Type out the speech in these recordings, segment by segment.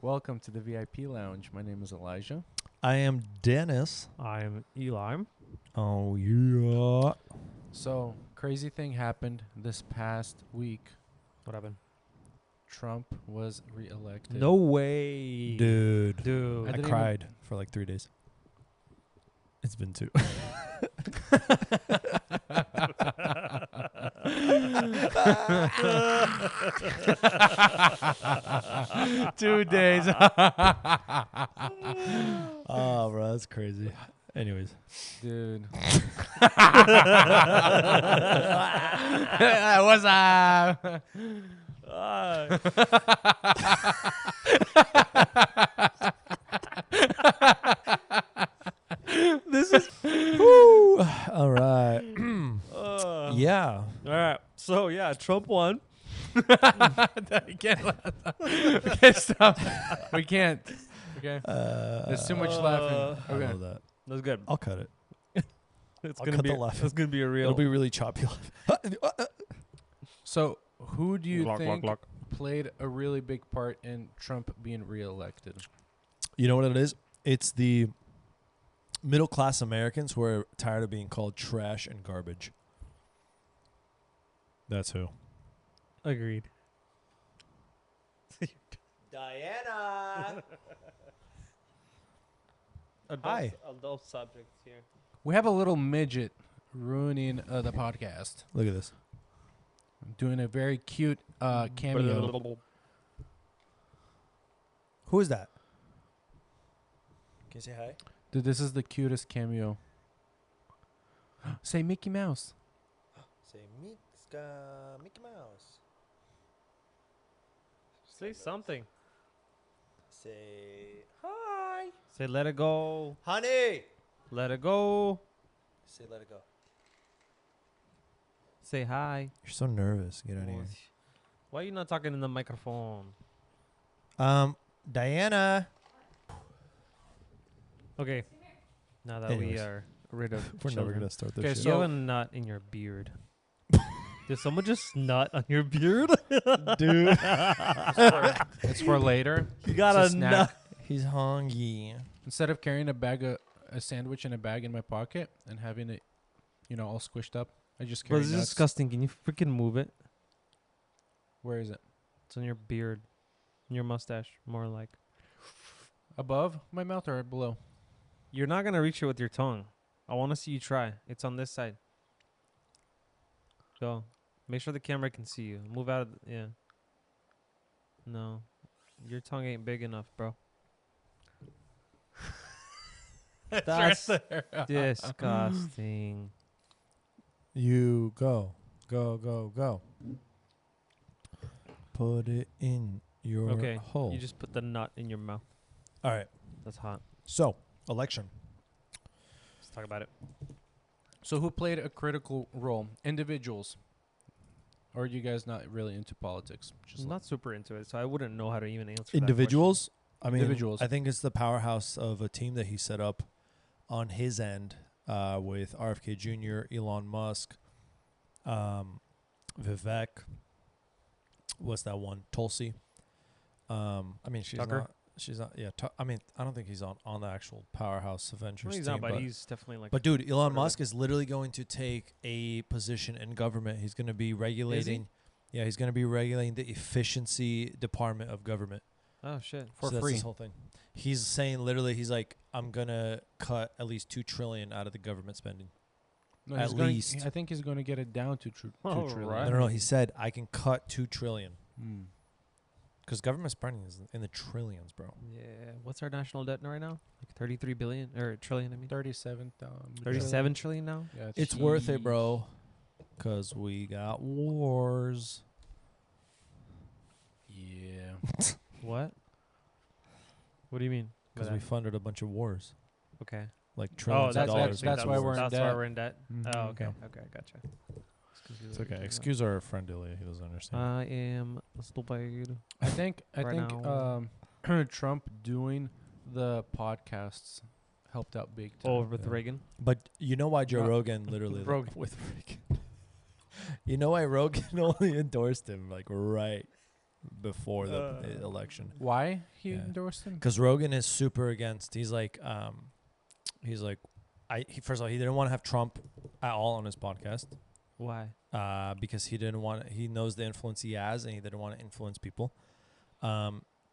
Welcome to the VIP Lounge. My name is Elijah. I am Dennis. I'm Eli. Oh, yeah. So, crazy thing happened this past week. What happened? Trump was reelected. No way. Dude. I I didn't cried for like 3 days. It's been 2. 2 days. Oh, bro, that's crazy. Anyways. Dude. What's up? This is... Woo. All right. Yeah. All right. So, Trump won. We can't stop. We can't. Okay. There's too much laughing. I Okay. love that. That's good. I'll cut it. It's I'll gonna cut be the laugh. It's gonna be a real. It'll be really choppy. So, who do you Lock, think lock. played a really big part in Trump being reelected? You know what it is? It's the middle-class Americans who are tired of being called trash and garbage. That's who. Agreed. Diana. Adult, Hi. Adult subjects here. We have a little midget ruining the podcast. Look at this. Doing a very cute cameo. Who is that? Can you say hi? Dude, this is the cutest cameo. Say Mickey Mouse. Say Mickey Mouse. Say something. Say hi. Say let it go. Honey. Let it go. Say let it go. Say hi. You're so nervous. Get out of here. Why are you not talking in the microphone? Diana. Okay. Now that Anyways. we are rid of We're never children. gonna start Okay, this You shit. have a nut in your beard. Did someone just nut on your beard? Dude. It's for later. You got It's a a snack. nut. He's hungry. Instead of carrying a sandwich in a bag in my pocket and having it, all squished up, I just Bro, carry this is nuts. disgusting. Can you freaking move it? Where is it? It's on your beard. Your mustache, more like. Above my mouth or below? You're not going to reach it with your tongue. I want to see you try. It's on this side. Go. Make sure the camera can see you. Move out of yeah. No. Your tongue ain't big enough, bro. That's disgusting. You go. Go. Put it in your Okay. hole. You just put the nut in your mouth. All right. That's hot. So, election. Let's talk about it. So who played a critical role? Individuals. Or are you guys not really into politics? I'm not super into it, so I wouldn't know how to even answer Individuals. I mean, Individuals. I think it's the powerhouse of a team that he set up on his end with RFK Jr., Elon Musk, Vivek. What's that one? Tulsi. I mean, she's Tucker? not. She's not. Yeah. I mean, I don't think he's on the actual powerhouse Avengers Well, he's team. not, but he's definitely like. But dude, Elon whatever. Musk is literally going to take a position in government. He's going to be regulating. Yeah, he's going to be regulating the efficiency department of government. Oh shit. For So that's free. his whole thing. He's saying literally, he's like, I'm gonna cut at least $2 trillion out of the government spending. No, At he's going- least. I think he's going to get it down to $2 All trillion. right. No. He said I can cut $2 trillion Mm. because government spending is in the trillions, bro. Yeah. What's our national debt right now? Like 33 billion or trillion? I mean, 37. 37 trillion now. Yeah, It's worth it, bro. Cause we got wars. Yeah. What? What do you mean? Because we funded a bunch of wars, Okay. like trillions of dollars. that's why we're in That's debt. why we're in debt. Mhm. Oh, okay. Yeah. Okay, gotcha. It's okay. Excuse our friend Ilya. He doesn't understand. I am stupid. I think Right now. Trump doing the podcasts helped out big time. Oh, with Yeah. Reagan. But you know why Joe Ro- Rogan literally Rogan. with Reagan? You know why Rogan only endorsed him like right before the election. Why he Yeah. endorsed him? Because Rogan is super against. He's like, first of all, he didn't want to have Trump at all on his podcast. Why? Because he didn't want. He knows the influence he has, and he didn't want to influence people.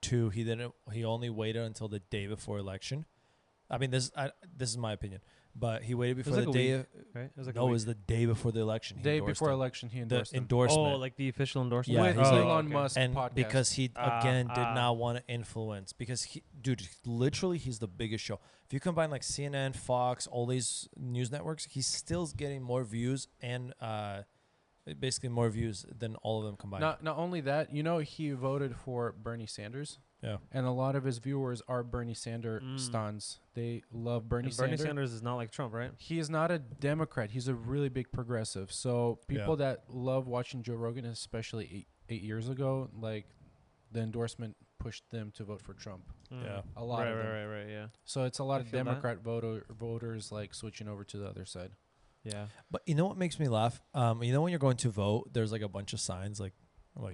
Two, he only waited until the day before election. I mean, this is my opinion, but he waited before like the a day. week, right? It was like No, it was the day before the election. He Day endorsed before him. election, he The endorsed him. endorsement. Oh, like the official endorsement. Yeah, With he's like- Elon okay. Musk and podcast. because he again did ah. not want to influence, because literally he's the biggest show. If you combine like CNN, Fox, all these news networks, he's still getting more views and basically more views than all of them combined. Not only that, he voted for Bernie Sanders, Yeah, and a lot of his viewers are Bernie Sanders stans. They love Bernie And Bernie Sanders. Sanders is not like Trump, right? He is not a Democrat. He's a really big progressive. So people that love watching Joe Rogan, especially eight years ago, like the endorsement pushed them to vote for Trump. Yeah. A lot of them. Right, yeah. So it's a lot I of feel that. Democrat voters like switching over to the other side. Yeah. but you know what makes me laugh? When you're going to vote, there's like a bunch of signs like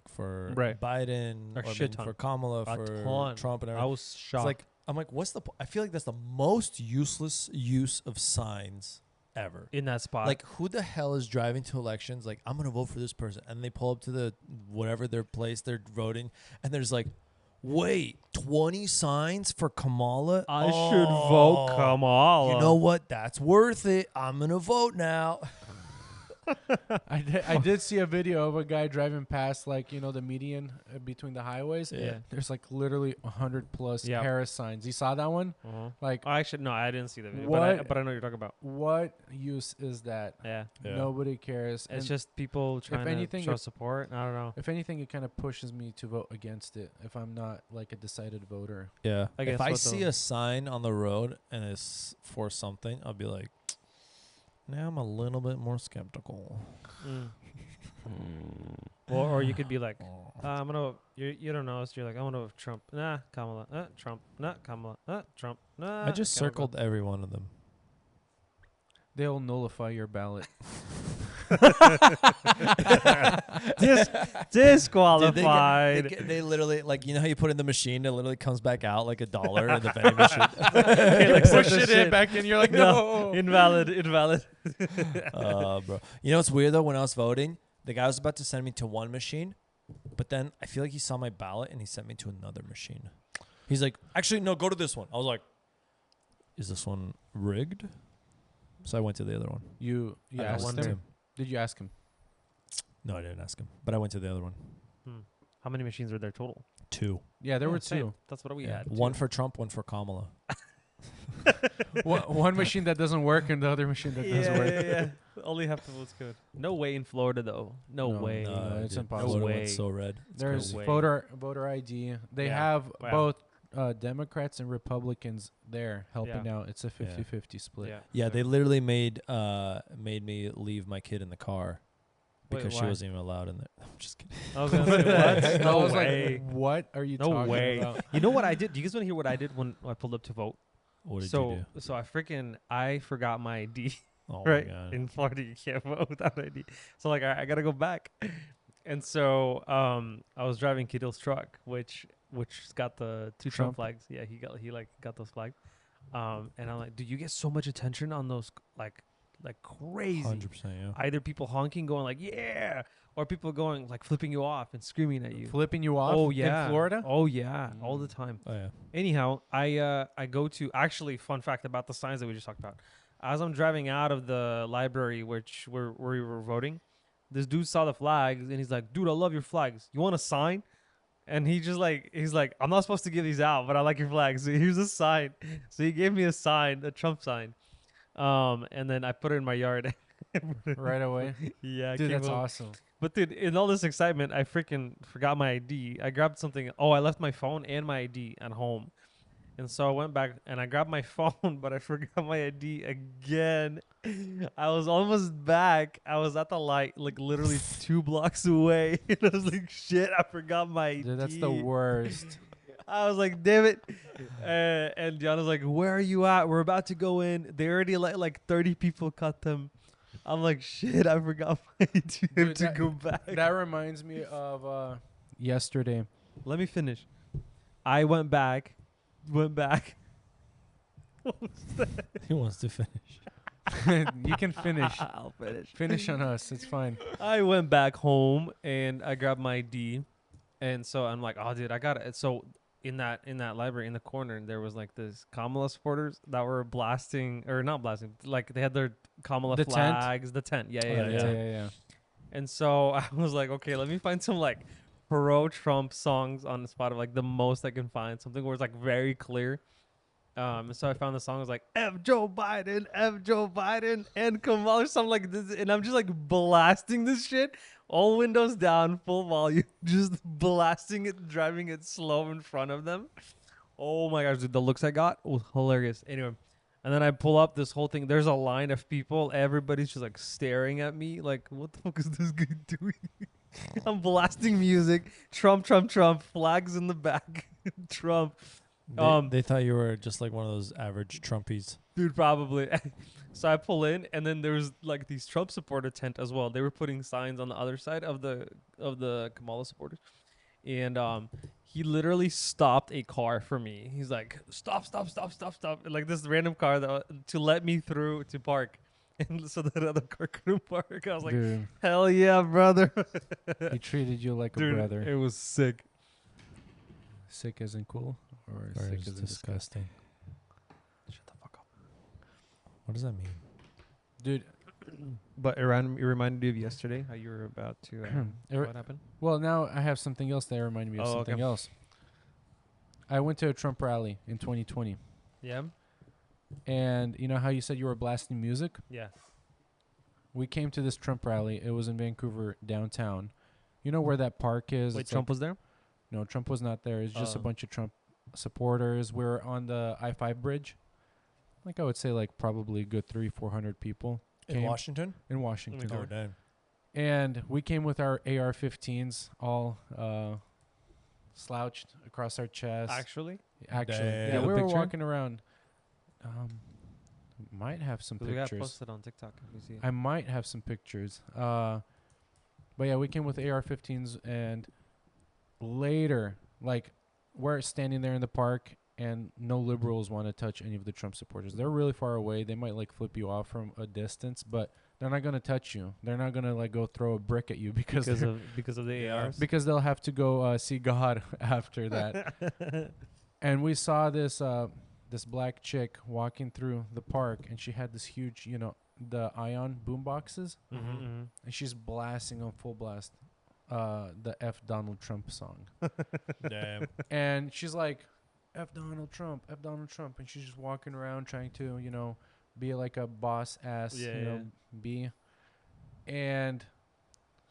for Right. Biden, A or shit ton. for Kamala, A for ton. Trump, and I everything. was It's shocked. like I'm like, what's the? I feel like that's the most useless use of signs ever. in that spot. Like, who the hell is driving to elections? Like, I'm gonna vote for this person, and they pull up to the whatever their place they're voting, and there's like, wait, 20 signs for Kamala. I should vote Kamala. You know what? That's worth it. I'm gonna vote now. I did see a video of a guy driving past, like, the median between the highways. Yeah. There's like literally 100 plus Yeah. Harris signs. You saw that one? Uh-huh. Like, Oh, actually, no, I didn't see the video. What? But I know what you're talking about. what use is that? Yeah. Yeah. Nobody cares. It's And just people trying anything, to show if- support. I don't know. if anything, it kind of pushes me to vote against it if I'm not like a decided voter. Yeah. I guess If I what see the- a sign on the road and it's for something, I'll be like, now I'm a little bit more skeptical. Mm. Or you could be like, I'm gonna vote. You don't know, so you're like, I'm gonna vote for Trump. Nah, Kamala. Trump. Nah, Kamala. Trump. Nah. I just Kamala. circled every one of them. They'll nullify your ballot. Disqualified. They literally, like, you know how you put in the machine, it literally comes back out like $1 in the vending machine. Like, Push such a it in shit. back in. You're like, No, no. invalid. Bro. You know what's weird though? When I was voting, the guy was about to send me to one machine, but then I feel like he saw my ballot and he sent me to another machine. He's like, actually, no, go to this one. I was like, is this one rigged? So I went to the other one. You I asked wonder. him? Did you ask him? No, I didn't ask him, but I went to the other one. How many machines were there total? 2. Yeah, there were same. two. That's what we Yeah. had. One for Trump, one for Kamala. One machine that doesn't work and the other machine that does work. Yeah. Only half the votes good. No way in Florida though. No way. No, it's dude, impossible. Florida No went way. so red. It's There's crazy. way. voter ID. They Yeah. have Wow. both Democrats and Republicans there helping out. It's a 50-50 split. Yeah. Yeah, they literally made me leave my kid in the car Wait, because she why? wasn't even allowed in there. I'm just kidding. I was gonna say what? I No was way. like, what are you No talking way. about? You know what I did? Do you guys want to hear what I did when I pulled up to vote? What did so you do? so I forgot my ID. Oh Right. my god. In Florida, you can't vote without ID. So like, I gotta go back. And so I was driving Giggles' truck, which got the two Trump flags. Yeah, he got those flags. And I'm like, dude, you get so much attention on those like crazy. 100%, yeah. Either people honking, going like yeah, or people going like flipping you off and screaming at you. Flipping you off Oh yeah, in Florida? Oh yeah, all the time. Oh yeah. Anyhow, I go to actually fun fact about the signs that we just talked about. As I'm driving out of the library, where we were voting, this dude saw the flags and he's like, "Dude, I love your flags. You want a sign?" And he's like, "I'm not supposed to give these out, but I like your flags. So here's a sign." So he gave me a sign, a Trump sign, and then I put it in my yard. Right away. Yeah, I Dude, came that's home. awesome. But dude, in all this excitement, I freaking forgot my ID. I grabbed something. Oh, I left my phone and my ID at home. And so I went back and I grabbed my phone, but I forgot my ID again. I was almost back. I was at the light, like literally 2 blocks away. And I was like, shit, I forgot my ID. Dude, that's the worst. I was like, damn it. And Gianna's like, where are you at? We're about to go in. They already let like 30 people cut them. I'm like, shit, I forgot my ID. I have Dude, to go back. That reminds me of yesterday. Let me finish. I went back. He wants to finish. You can finish. I'll finish. Finish on us. It's fine. I went back home and I grabbed my ID, and so I'm like, oh, dude, I got it. So in that library in the corner, there was like this Kamala supporters that were blasting, or not blasting, like they had their Kamala The tent? flags, the tent. Yeah, Oh, yeah. Yeah. And so I was like, okay, let me find some like pro-Trump songs on the spot of like the most I can find, something where it's like very clear. So I found the song was like F Joe Biden, and Kamala, or something like this, and I'm just like blasting this shit, all windows down, full volume, just blasting it, driving it slow in front of them. Oh my gosh, dude, the looks I got was hilarious. Anyway, and then I pull up this whole thing. There's a line of people. Everybody's just like staring at me, like, what the fuck is this guy doing? I'm blasting music. Trump, flags in the back. Trump. They thought you were just like one of those average Trumpies. Dude, probably. So I pull in, and then there's like these Trump supporter tent as well. They were putting signs on the other side of the Kamala supporters, and he literally stopped a car for me. He's like, stop, like this random car to let me through to park, and so that other car couldn't park. I was like, Dude, hell yeah, brother. he treated you like a Dude, brother. it was sick. Sick isn't cool, or Or sick it's isn't disgusting. disgusting. Shut the fuck up. What does that mean? Dude, But it reminded me of yesterday, how you were about to. What happened? well, now I have something else that reminded me of Oh, something okay. else. I went to a Trump rally in 2020, Yeah. and you know how you said you were blasting music? Yeah. We came to this Trump rally. It was in Vancouver downtown. You know where that park is? Wait, It's Trump like- was there? No, Trump was not there. It's just a Oh. bunch of Trump supporters. We're on the I-5 bridge. Like I would say, like probably a good 300-400 people In came Washington? in Washington. Oh, damn. And we came with our AR-15s, all slouched across our chest. Actually? Actually, Damn. yeah, You have we a were picture? walking around. Might have some 'Cause we got pictures. posted on TikTok. If you see it. I might have some pictures. But yeah, we came with AR-15s, and later, like, we're standing there in the park, and no liberals want to touch any of the Trump supporters. They're really far away. They might like flip you off from a distance, but they're not gonna touch you. They're not gonna like go throw a brick at you because because of the Yeah. ARs. because they'll have to go see God after that. And we saw this this black chick walking through the park, and she had this huge, you know, the ion boom boxes, Mm-hmm. and she's blasting on full blast the F Donald Trump song. Damn. And she's like, F Donald Trump, and she's just walking around trying to, you know, be like a boss ass, Yeah, you know, be. And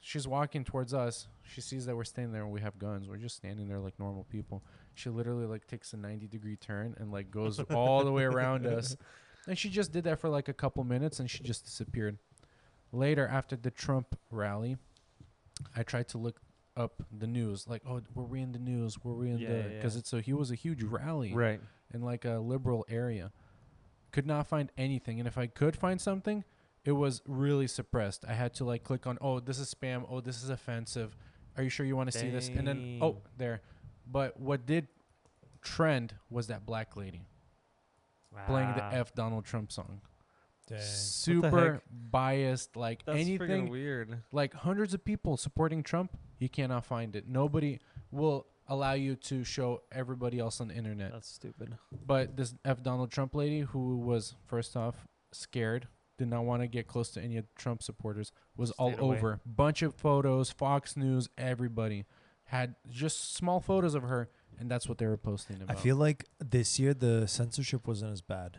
she's walking towards us. She sees that we're standing there and we have guns. We're just standing there like normal people. She literally like takes a 90-degree turn and like goes all the way around us. And she just did that for like a couple minutes and she just disappeared. Later, after the Trump rally, I tried to look up the news. Like, oh, were we in the news? Were we in Yeah, the... yeah, Because yeah. he was a huge rally Right. in like a liberal area. Could not find anything. And if I could find something, it was really suppressed. I had to like click on, oh, this is spam. Oh, this is offensive. Are you sure you want to see this? And then, oh, Dang. there. But what did trend was that black lady playing the Wow. F Donald Trump song. Dang. Super heck? biased, like That's freaking anything, weird. like hundreds of people supporting Trump. You cannot find it. Nobody will allow you to show everybody else on the internet. That's stupid. But this F Donald Trump lady, who was first off scared, did not want to get close to any of the Trump supporters, was all Stayed away. over. Bunch of photos, Fox News, everybody had just small photos of her, and that's what they were posting I about. feel like this year the censorship wasn't as bad.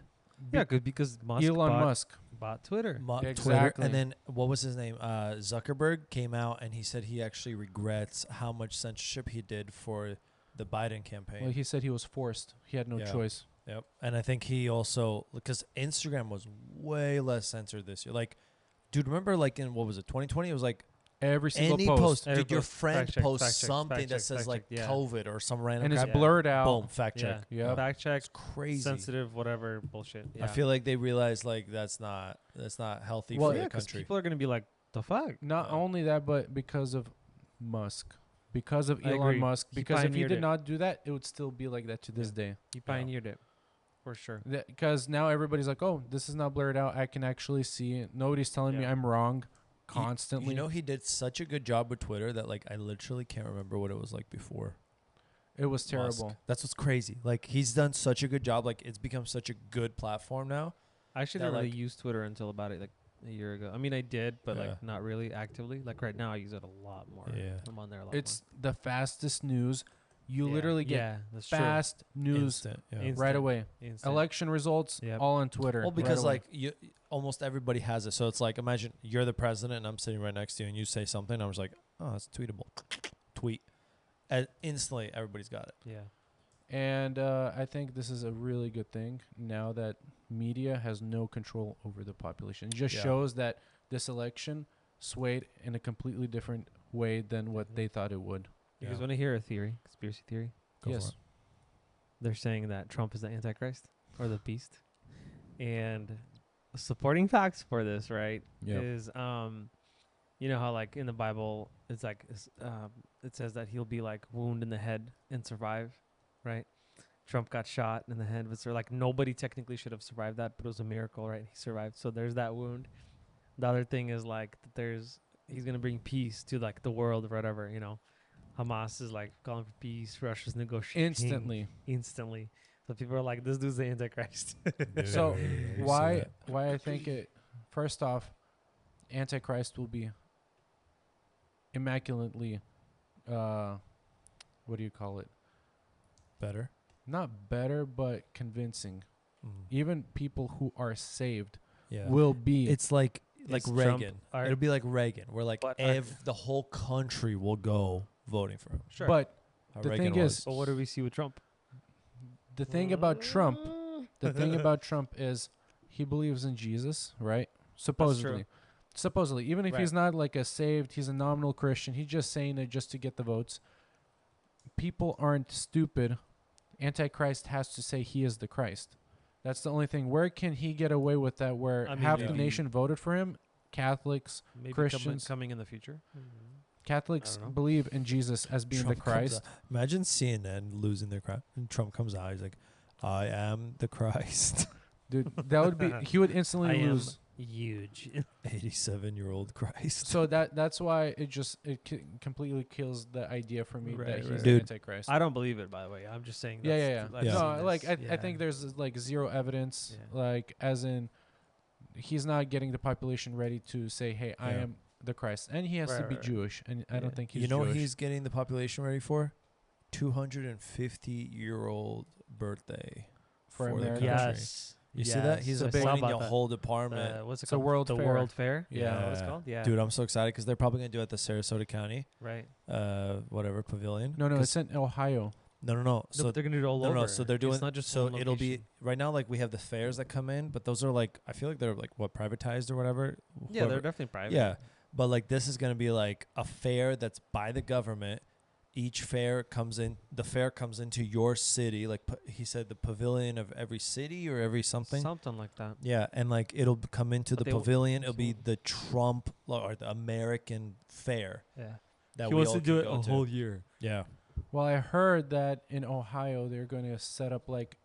Yeah, because Musk Elon bought, Musk. bought Twitter. Twitter, Exactly. and then what was his name? Zuckerberg came out and he said he actually regrets how much censorship he did for the Biden campaign. Well, he said he was forced. He had no Yeah. choice. Yep. And I think he also, because Instagram was way less censored this year. Like, dude, remember like in, what was it, 2020? It was like Every single any post. post, Every dude, your post. friend Fact check, posts fact check, something fact that check, says fact like check, yeah. COVID or some random And it's crap. blurred out. Boom, fact check. Yeah. Yep. Fact check. It's crazy. Sensitive, whatever bullshit. Yeah. I feel like they realized like that's not healthy Well, for yeah, the 'cause country. people are gonna be like, the fuck. Not Yeah. only that, but because of Musk because of I Elon agree. Musk. He Because if he pioneered did it. not do that, it would still be like that to this day. He pioneered it, for sure. Because now everybody's like, oh, this is not blurred out. I can actually see it. Nobody's telling me Yeah. I'm wrong constantly. You know, he did such a good job with Twitter that like I literally can't remember what it was like before. it was Musk. terrible. That's what's crazy. Like he's done such a good job. Like it's become such a good platform now. I actually that, didn't really like- use Twitter until about a year ago. I mean, I did, but Yeah. like not really actively. Like right now, I use it a lot more. Yeah. I'm on there a lot It's the fastest news. You more. literally get yeah, that's fast news Instant. Yeah. Instant. right away. Instant. Election results Yep. all on Twitter. Well, right because away. like you, almost everybody has it. So it's like imagine you're the president and I'm sitting right next to you and you say something. I was like, oh, that's tweetable. Tweet. And instantly, everybody's got it. Yeah. And I think this is a really good thing now that media has no control over the population. It just Yeah. shows that this election swayed in a completely different way than what they thought it would. You guys Yeah. want to hear a theory, conspiracy theory? Go for yes. it. They're saying that Trump is the Antichrist or the beast. And supporting facts for this, right, Yeah. is you know how like in the Bible it's like it says that he'll be like wounded in the head and survive, right? Trump got shot in the head, but like nobody technically should have survived that, but it was a miracle, right? He survived. So there's that wound. The other thing is like that he's gonna bring peace to like the world or whatever, you know. Hamas is like calling for peace. Russia's negotiating instantly. So people are like, "This dude's the Antichrist." So You see why that? why I think it first off, Antichrist will be immaculately what do you call it? Better? Not better, but convincing. Mm. Even people who are saved Yeah. will be It's like Is Trump Reagan. our- It'll be like Reagan, where like But the whole country will go voting for him. Sure. but How The Reagan thing was. is- But what do we see with Trump? the thing about Trump, the thing about Trump is he believes in Jesus, right? Supposedly. Supposedly. Even if Right. he's not like a saved, he's a nominal Christian. He's just saying it just to get the votes. People aren't stupid. Antichrist has to say he is the Christ. That's the only thing. Where can he get away with that where I mean, half the maybe- nation voted for him? Catholics. Maybe Christians. coming in the future. Catholics I don't know. believe in Jesus as being the Trump comes Christ. out- Imagine CNN losing their crap and Trump comes out. He's like, I am the Christ. Dude, that would be he would instantly I am lose. huge. 87-year-old Christ. So that's why it completely kills the idea for me Right, that he's right. the Dude. Antichrist. I don't believe it, by the way. I'm just saying. Yeah, that's- yeah. I've Yeah. seen No, like this. I think there's like zero evidence, Yeah. like as in he's not getting the population ready to say, "Hey, I Yeah. am the Christ," and he has to Right, be right. Jewish, and I Yeah. don't think he's You know what Jewish. he's getting the population ready for? 250-year-old birthday For the America. country. Yes. You see that? He's I saw appointing about a that. whole department. What's it It's a called? World the Fair. World Fair. Yeah. Is that what it's called? Yeah. Dude, I'm so excited because they're probably going to do it at the Sarasota County, Right. whatever, pavilion. No, 'Cause- it's in Ohio. No. No, So but they're gonna do it all over. no. So they're doing It's not just so one it'll be location. right now. Like we have the fairs that come in, but those are like I feel like they're like what privatized or whatever. Yeah, Whoever- they're definitely private. yeah. But like this is gonna be like a fair that's by the government. Each fair comes in. The fair comes into your city. Like he said, the pavilion of every city or every something. Something like that. Yeah, and like it'll come into But the they pavilion. It'll be absolutely. the Trump or the American fair Yeah. that He we wants all to do can it go a to. whole year. Yeah. Well, I heard that in Ohio they're going to set up like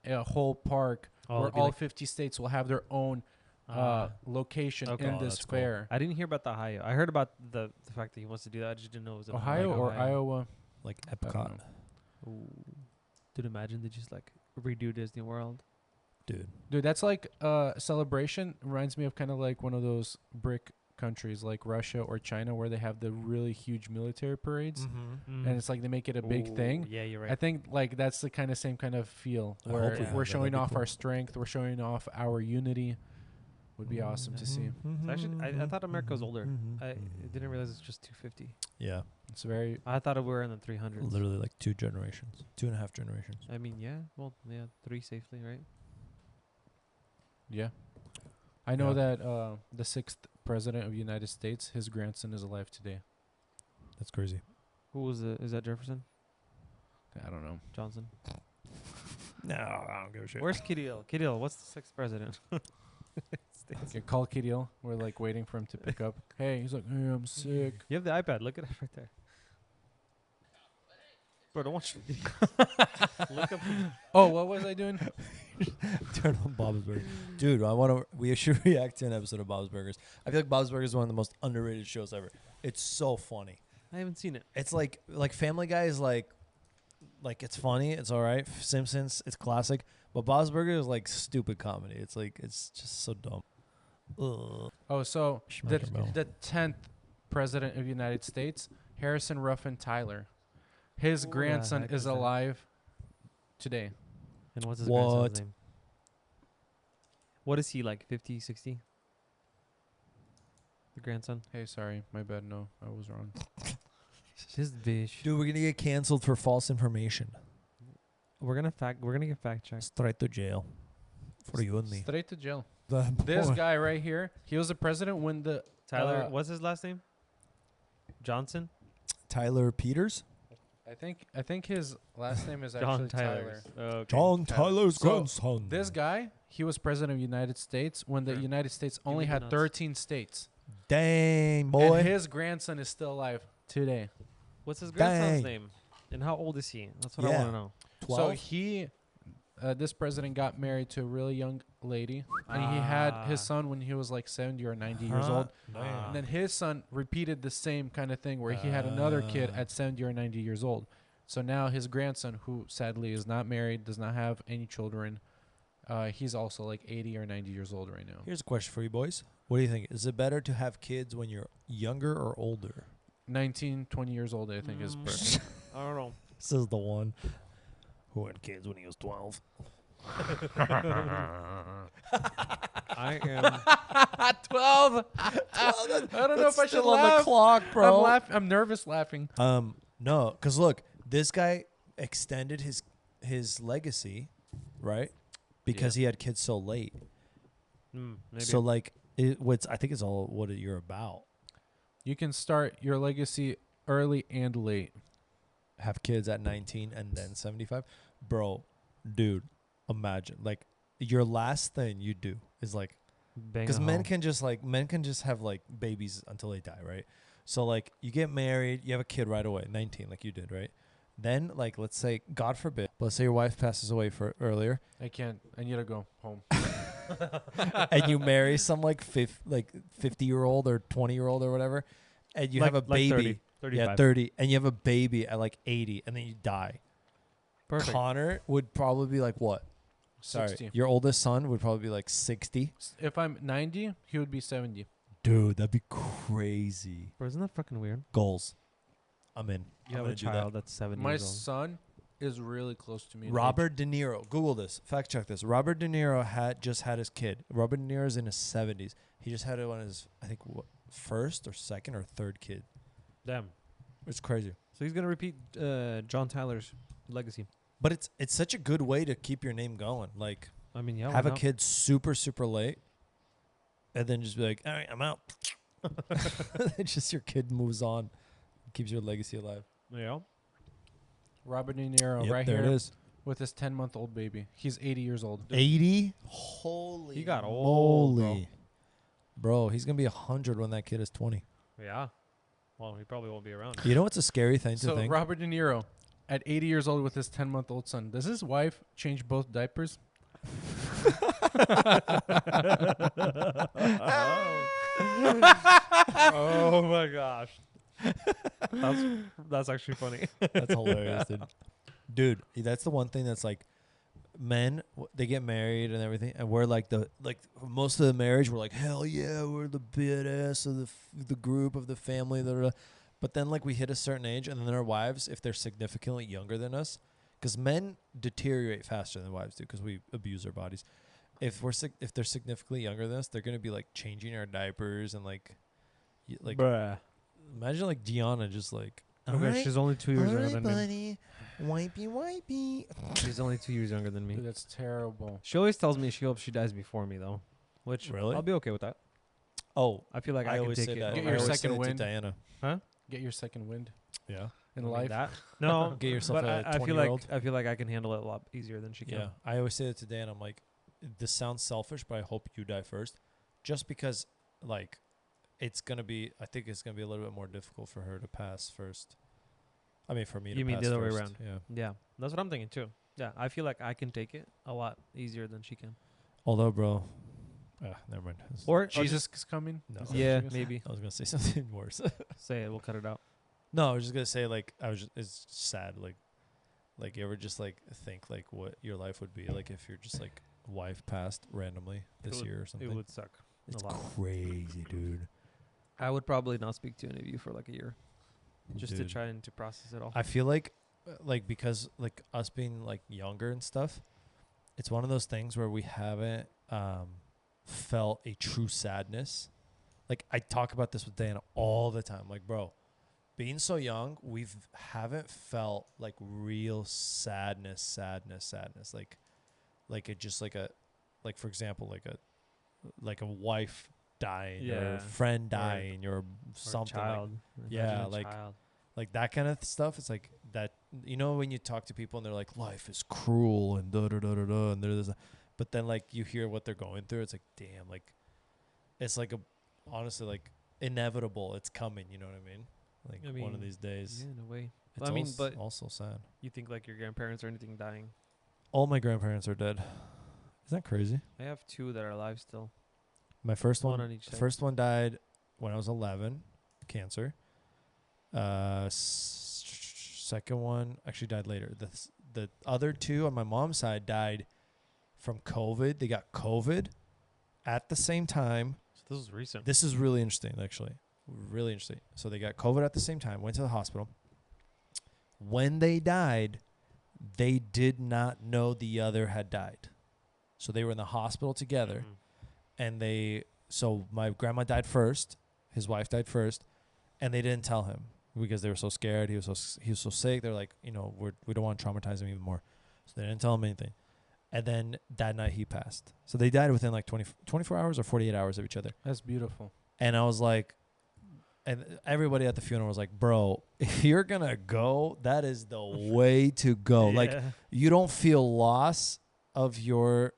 a whole park Oh, where it'd be all like, 50 states will have their own location okay. in Oh, this that's cool. fair. I didn't hear about the Ohio. I heard about the fact that he wants to do that. I just didn't know it was in Ohio like or Iowa? Like don't Epcot, know. Ooh. Dude, imagine they just like redo Disney World. dude. Dude, that's like celebration. Reminds me of kind of like one of those brick countries like Russia or China where they have the really huge military parades. Mm-hmm. And it's like they make it a big thing. Yeah, you're I right. think like that's the kind of same kind of feel I where hope we have we're that. showing That'd be off cool. our strength, we're showing off our unity. Would be awesome to see. So actually, I thought America was older. Mm-hmm. I didn't realize it's just 250. Yeah, It's very I thought we were in the 300s. literally like 2 generations, 2.5 generations. I mean, yeah. Well, yeah, 3 safely, right? yeah. I know Yeah. that the 6th president of the United States, his grandson is alive today. That's crazy. Who was the? Is that Jefferson? I don't know. Johnson? No, I don't give a shit. Where's Kidil? Kidil, what's the 6th president? Okay, call Kirill. We're like waiting for him to pick up. Hey, he's like, hey, I'm sick. You have the iPad. Look at it right there. Bro, don't watch. Look up. Oh, what was I doing? Turn on Bob's Burgers. Dude, we should react to an episode of Bob's Burgers. I feel like Bob's Burgers is one of the most underrated shows ever. It's so funny. I haven't seen it. It's like Family Guy is like it's funny, it's all right. Simpsons, it's classic. But Bob's Burgers is like stupid comedy. It's just so dumb. Ugh. Oh, so Schmecker Bell. the 10th president of the United States, Harrison Ruffin Tyler. His Who the grandson heck is is that? alive today. And what's his What? grandson's name? What is he, like 50, 60? The grandson? Hey, sorry, my bad. No, I was wrong. This bitch. Dude, we're gonna get canceled for false information. We're gonna get fact checked. Straight to jail. For you and me. Straight to jail. The This guy right here, he was the president when the Tyler, what's his last name? Johnson? Tyler Peters? I think his last name is John actually Tyler. Tyler. Okay. John Tyler's So, grandson. This guy, he was president of the United States when the Sure. United States me only the had nuts. 13 states. Dang, boy. And his grandson is still alive today. What's his grandson's Dang. name? And how old is he? That's what I Yeah. want to know. 12? So this president got married to a really young lady, and he had his Ah. son when he was like 70 or 90 years Huh? old. Damn. And then his son repeated the same kind of thing where he had another kid Ah. at 70 or 90 years old. So now his grandson, who sadly is not married, does not have any children, he's also like 80 or 90 years old right now. Here's a question for you boys. What do you think? Is it better to have kids when you're younger or older? 19, 20 years old, I think, is perfect. I don't know. This is the one who had kids when he was 12. I am. 12. I don't know if I should Still on laugh. the clock, bro. I'm nervous laughing. No, because look, this guy extended his legacy, right? Because he had kids so late. Maybe. So like, I think it's all what you're about. You can start your legacy early and late. Have kids at 19 and then 75, bro. Dude, imagine like your last thing you do is like, Bang because a men hoe. can just have like babies until they die, right? So like you get married, you have a kid right away, 19, like you did, right? Then like let's say, God forbid, let's say your wife passes away for earlier, I can't. I need to go home. and you marry some like 50-year-old or 20-year-old or whatever, and you have a baby, 30, 35. yeah, 30, and you have a baby at like 80, and then you die. Perfect. Connor would probably be like what? 60. Sorry, your oldest son would probably be like 60. If I'm 90, he would be 70. Dude, that'd be crazy. Bro, isn't that fucking weird? Goals. I'm in. You I'm have a gonna do that. child that's 7 My years old. son is really close to me. in Robert De Niro. Google this. Fact check this. Robert De Niro just had his kid. Robert De Niro's in his 70s. He just had it on his, I think, first or second or third kid. Damn. It's crazy. So he's gonna repeat John Tyler's legacy. But it's such a good way to keep your name going. Like, I mean, yeah. have why a not? kid super, super late, and then just be like, all right, I'm out. It's just your kid moves on. Keeps your legacy alive. Yeah. Robert De Niro, Yep, right there here it is. with his 10-month-old baby. He's 80 years old. 80? Holy He got old, bro. moly. Bro, he's going to be 100 when that kid is 20. Yeah. Well, he probably won't be around. You know what's a scary thing to So think? Robert De Niro, at 80 years old with his 10-month-old son, does his wife change both diapers? Oh my gosh. That's actually funny. That's hilarious, dude. Dude, that's the one thing that's like, men, they get married and everything, and we're like most of the marriage, we're like, hell yeah, we're the badass of the group of the family. Da, da, da. But then like we hit a certain age, and then our wives, if they're significantly younger than us, because men deteriorate faster than wives do, because we abuse our bodies. If they're significantly younger than us, they're gonna be like changing our diapers and like Bruh. imagine like Gianna just like, Okay, she's only 2 years younger than me. buddy. Wipey. She's only 2 years younger than me. Dude, that's terrible. She always tells me she hopes she dies before me, though. Which Really? I'll be okay with that. Oh, I feel like I, I can always take say it. that. Get I your always second say that to wind. Diana. Get your second wind Yeah. in I mean, life. that? No, Get yourself but a I feel like 20-year-old. I feel like I can handle it a lot easier than she can. Yeah. I always say that to Dan. I'm like, this sounds selfish, but I hope you die first, just because like I think it's gonna be a little bit more difficult for her to pass first. I mean, for me to You mean pass the other way first, around? Yeah. Yeah, that's what I'm thinking too. Yeah, I feel like I can take it a lot easier than she can. Although, bro, never mind. Or Jesus is coming. No. Is that what yeah, you're gonna say? maybe I was gonna say something worse. say it. We'll cut it out. No, I was just gonna say like it's sad like you ever just like think like what your life would be like if you're just like wife passed randomly this year or something. It would suck. It's a lot. crazy, dude. I would probably not speak to any of you for like a year, just Dude. to try and to process it all. I feel like because like us being like younger and stuff, it's one of those things where we haven't felt a true sadness. Like I talk about this with Dan all the time. Like, bro, being so young, haven't felt like real sadness. Like it just like for example, like a wife dying or a Yeah. friend dying or something. Or child. Yeah, Imagine a like- child. Like that kind of stuff. It's like that, when you talk to people and they're like, life is cruel and da da da da da, and there's, but then like you hear what they're going through. It's like, damn, like it's like honestly like inevitable. It's coming. You know what I mean? Like I one of mean, these days. Yeah, in a way. It's I mean, but also sad. you think like your grandparents or anything dying? All my grandparents are dead. Isn't that crazy? I have two that are alive still. My first One one, on each side. first one died when I was 11, cancer. Second one actually died later. The other two on my mom's side died from COVID. They got COVID at the same time. So this is recent. This is really interesting, actually. Really interesting. So they got COVID at the same time, went to the hospital. When they died, they did not know the other had died. So they were in the hospital together. Mhm. And so my grandma died first, his wife died first, and they didn't tell him because they were so scared. He was so sick. They're like, we don't want to traumatize him even more. So they didn't tell him anything. And then that night he passed. So they died within like 24 hours or 48 hours of each other. That's beautiful. And I was like, and everybody at the funeral was like, bro, if you're going to go, that is the way to go. Like, Yeah. you don't feel loss of your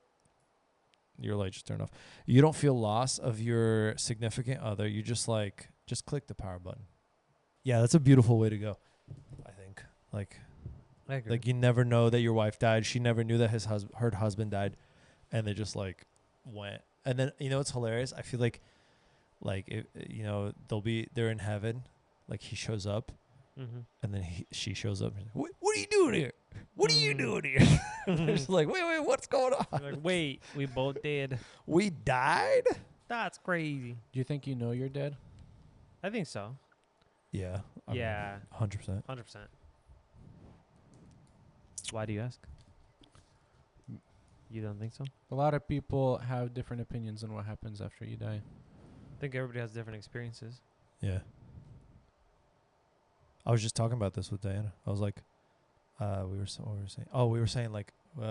light just turned off. You don't feel loss of your significant other. You just click the power button. Yeah, that's a beautiful way to go, I think. Like I agree. you never know that your wife died. She never knew that her husband died, and they just like went. And then it's hilarious. I feel like they're in heaven, like he shows up, Mhm. and then she shows up. And what are you doing here? What are you doing here? They're just like, wait, what's going on? Like, wait, we both did. We died? That's crazy. Do you think you know you're dead? I think so. Yeah. Yeah. 100%. 100%. Why do you ask? You don't think so? A lot of people have different opinions on what happens after you die. I think everybody has different experiences. Yeah. I was just talking about this with Diana. I was like, what were we saying? Oh, we were saying like we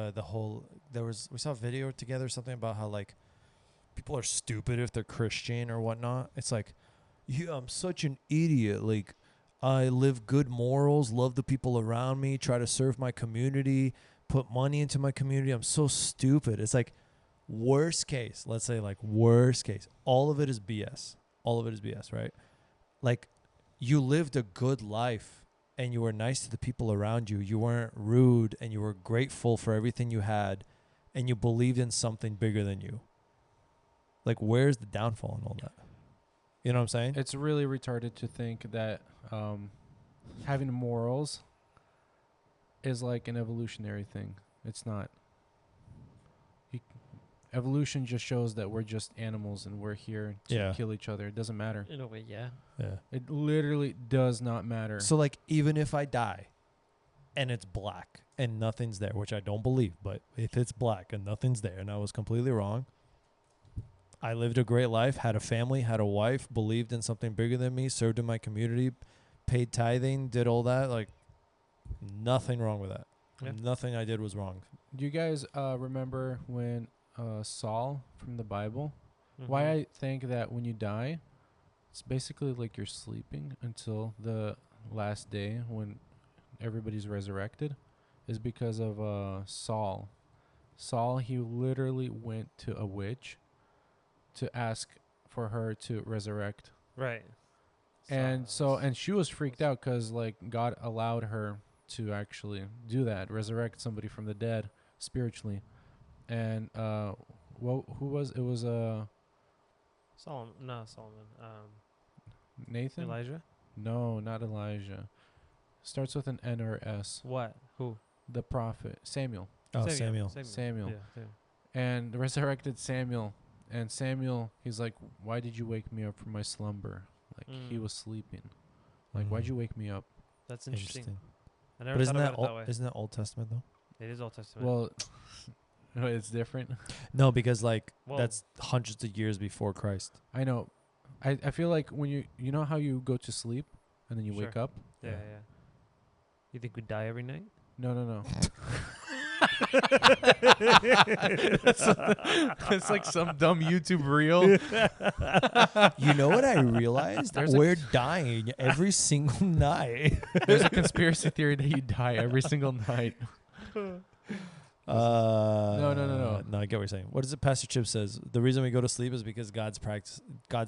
saw a video together, something about how like people are stupid if they're Christian or whatnot. It's like, yeah, I'm such an idiot. Like, I live good morals, love the people around me, try to serve my community, put money into my community. I'm so stupid. It's like, worst case, let's say like worst case, all of it is BS. All of it is BS, right? Like, you lived a good life and you were nice to the people around you. You weren't rude and you were grateful for everything you had and you believed in something bigger than you. Like, where's the downfall in all that? You know what I'm saying? It's really retarded to think that having morals is like an evolutionary thing. It's not. Evolution just shows that we're just animals and we're here to kill each other. It doesn't matter. In a way, yeah. Yeah. It literally does not matter. So, like, even if I die and it's black and nothing's there, which I don't believe, but if it's black and nothing's there and I was completely wrong, I lived a great life, had a family, had a wife, believed in something bigger than me, served in my community, paid tithing, did all that. Like, nothing wrong with that. Yeah. Nothing I did was wrong. Do you guys remember when Saul from the Bible? Mhm. Why I think that when you die, it's basically like you're sleeping until the last day when everybody's resurrected, is because of Saul. Saul, he literally went to a witch to ask for her to resurrect. Right. And she was freaked out because like God allowed her to actually do that, resurrect somebody from the dead spiritually. And who was it? Was Solomon. No, Solomon. Nathan? Elijah. No, not Elijah. Starts with an N or S. What? Who? The prophet Samuel. Oh, Samuel. Samuel. Yeah, Samuel. And resurrected Samuel. And Samuel, he's like, "Why did you wake me up from my slumber?" Like he was sleeping. Like, why'd you wake me up? That's interesting. I never But isn't thought that about it that way. isn't that Old Testament though? It is Old Testament. Well, it's different. No, because like Well- that's hundreds of years before Christ. I know. I feel like when you know how you go to sleep and then you wake Sure. up? yeah. You think we die every night? No. It's like some dumb YouTube reel. You know what I realized? There's a- We're dying every single night. There's a conspiracy theory that you die every single night. No. No. I get what you're saying. What is it? Pastor Chip says the reason we go to sleep is because God's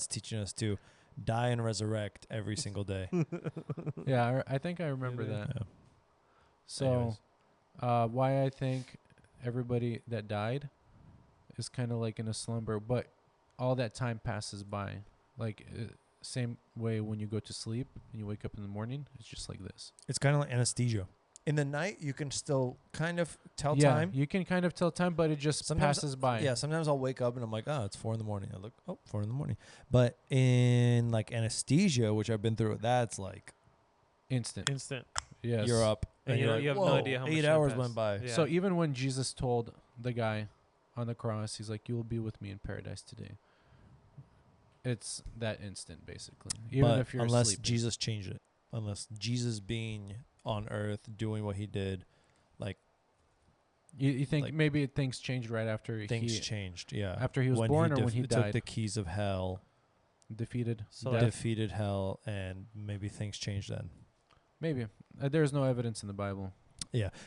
teaching us to die and resurrect every single day. Yeah, I think I remember Yeah. that. Yeah. So, Anyways. why I think everybody that died is kind of like in a slumber, but all that time passes by. Like, same way when you go to sleep and you wake up in the morning, it's just like this. It's kind of like anesthesia. In the night, you can still kind of tell yeah, time. you can kind of tell time, but it just Sometimes- passes by. Yeah, sometimes I'll wake up and I'm like, oh, it's 4 a.m. I look, 4 a.m. But in like anesthesia, which I've been through, that's like Instant. Instant. Yes. you're up And you you're know- like, you have no "Whoa, idea how much 8 time hours passed." went by. Yeah. So even when Jesus told the guy on the cross, he's like, "You will be with me in paradise today." It's that instant, basically. Even But if you're unless asleep. Jesus changed it, unless Jesus being on earth doing what he did, like You think like, maybe things changed right after things he changed. Yeah, after he was born or when he took died? the keys of hell, Defeated So death? defeated hell, and maybe things changed then. Maybe. There's no evidence in the Bible.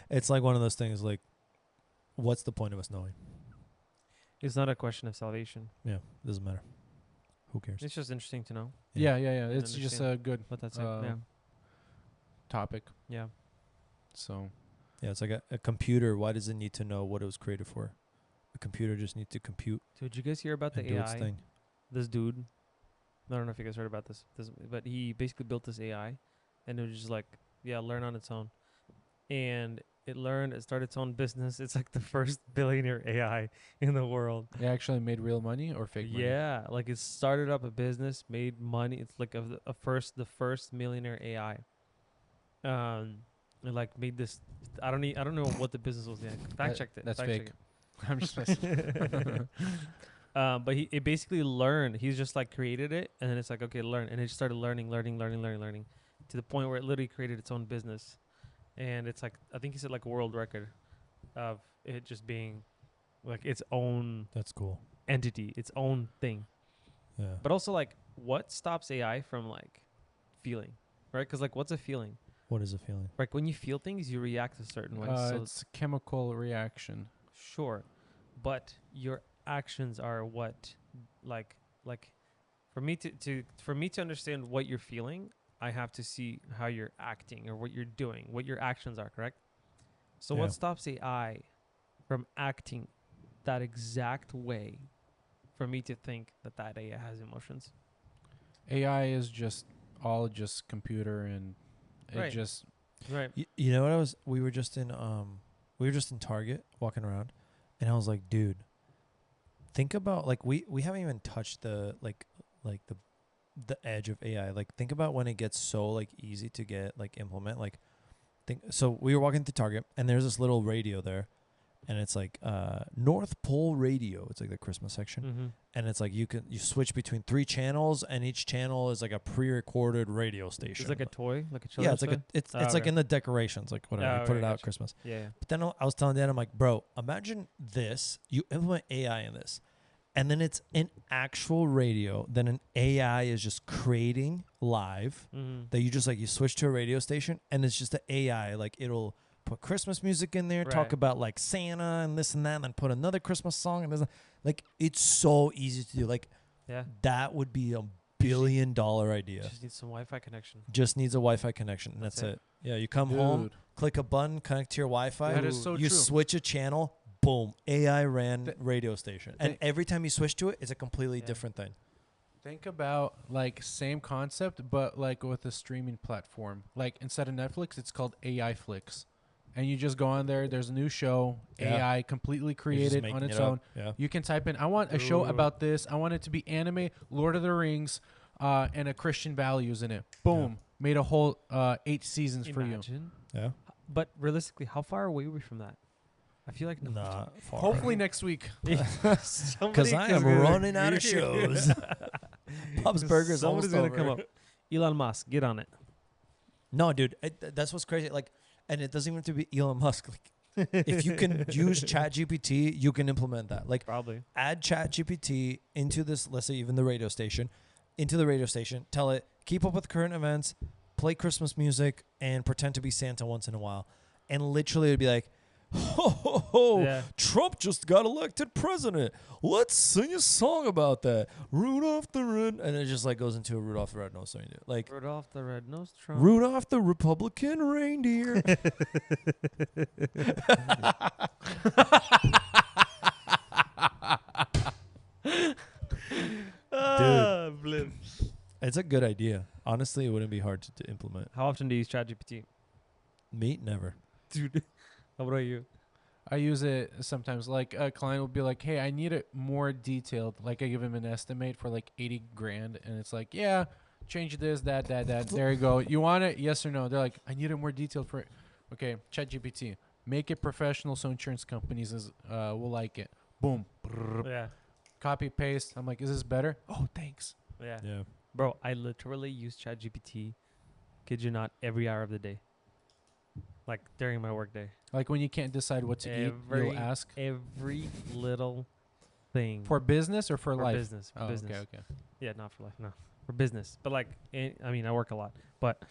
It's like one of those things. Like, what's the point of us knowing? It's not a question of salvation. Yeah, doesn't matter. Who cares? It's just interesting to know. Yeah. It's just understand. a good But that's it. Yeah. topic. Yeah. So Yeah, it's like a computer. Why does it need to know what it was created for? A computer just needs to compute So did you guys hear about and the do its AI? thing. This dude, I don't know if you guys heard about this, but he basically built this AI, and it was just like, learn on its own, and it started its own business. It's like the first billionaire AI in the world. it actually made real money or fake money? Yeah, like it started up a business, made money. It's like the first millionaire AI. And like made this. I don't know what the business was. Yeah, fact checked it. That's fact fake. check I'm just messing. but it basically learned. He's just like created it, and then it's like, okay, learn, and it just started learning, to the point where it literally created its own business, and it's like, I think he said like a world record of it just being like its own That's cool. entity, its own thing. Yeah. But also, like, what stops AI from like feeling, right? Because like, what's a feeling? What is a feeling? Like when you feel things, you react a certain way. So It's a chemical reaction. sure, but your actions are what, like for me to understand what you're feeling, I have to see how you're acting or what you're doing, what your actions are, correct? So Yeah. what stops AI from acting that exact way for me to think that AI has emotions? AI is just all just computer and it Right. just Right. You know what we were just in Target walking around, and I was like, dude, think about like we haven't even touched the the edge of AI. Like, think about when it gets so like easy to get like implement. Like, so we were walking through Target, and there's this little radio there, and it's like North Pole Radio. It's like the Christmas section, Mm-hmm. and it's like you switch between 3 channels, and each channel is like a pre-recorded radio station. It's like a toy, like a yeah, children's it's like toy? it's Oh, like okay. in the decorations, like whatever. Oh, You put okay, it out at gotcha. Christmas. Yeah. But then I was telling Dad, I'm like, bro, imagine this. You implement AI in this, and then it's an actual radio. Then an AI is just creating live Mm-hmm. that you just like, you switch to a radio station, and it's just the AI. Like, it'll put Christmas music in there, talk Right. about like Santa and this and that, and then put another Christmas song. And this, like, it's so easy to do. Like, Yeah. that would be a billion idea. Just need some Wi-Fi connection. Just needs a Wi-Fi connection, and that's That's it. Yeah, you come home, Dude, click a button, connect to your Wi-Fi. that is so You true. switch a channel, boom, AI ran Th- radio station, and th- every time you switch to it, it's a completely Yeah. different thing. Think about like same concept, but like with a streaming platform. Like instead of Netflix, it's called AI Flix, and you just go on there. There's a new show, Yeah. AI completely You're just created making on its it up. own. Yeah. You can type in, I want a show Ooh. about this. I want it to be anime, Lord of the Rings, and a Christian values in it. Boom, made a whole 8 seasons for you. Imagine. Yeah. But realistically, how far away are we from that? I feel like Not far. Hopefully next week. Because Somebody I is am gonna- running out of shows. Bob's Burgers Somebody's almost gonna over. come up. Elon Musk, get on it. No, dude, that's what's crazy. Like, and it doesn't even have to be Elon Musk. Like, if you can use ChatGPT, you can implement that. Like, Probably. add ChatGPT into this, let's say even the radio station, tell it, keep up with current events, play Christmas music, and pretend to be Santa once in a while. And literally it'd be like, ho, ho, ho, Yeah. Trump just got elected president. Let's sing a song about that. Rudolph the Red, and it just like goes into a Rudolph the Red-Nosed Reindeer. Like, Rudolph the Red-Nosed Trump. Rudolph the Republican Reindeer. Blip. It's a good idea. Honestly, it wouldn't be hard to implement. How often do you use ChatGPT? Me, never. Dude. How about you? I use it sometimes. Like a client will be like, "Hey, I need it more detailed." Like I give him an estimate for like 80 grand, and it's like, "Yeah, change this, that. There you go. You want it? Yes or no?" They're like, "I need it more detailed for it." Okay, ChatGPT, make it professional so insurance companies will like it. Boom, Yeah. copy paste. I'm like, "Is this better?" Oh, thanks. Yeah. Yeah. Bro, I literally use ChatGPT, kid you not, every hour of the day. Like during my workday. Like when you can't decide what to eat, Every- you'll ask Every little thing. for business or for life. business. For Oh, business. okay. Yeah, not for life. No. For business. But like, I mean, I work a lot. But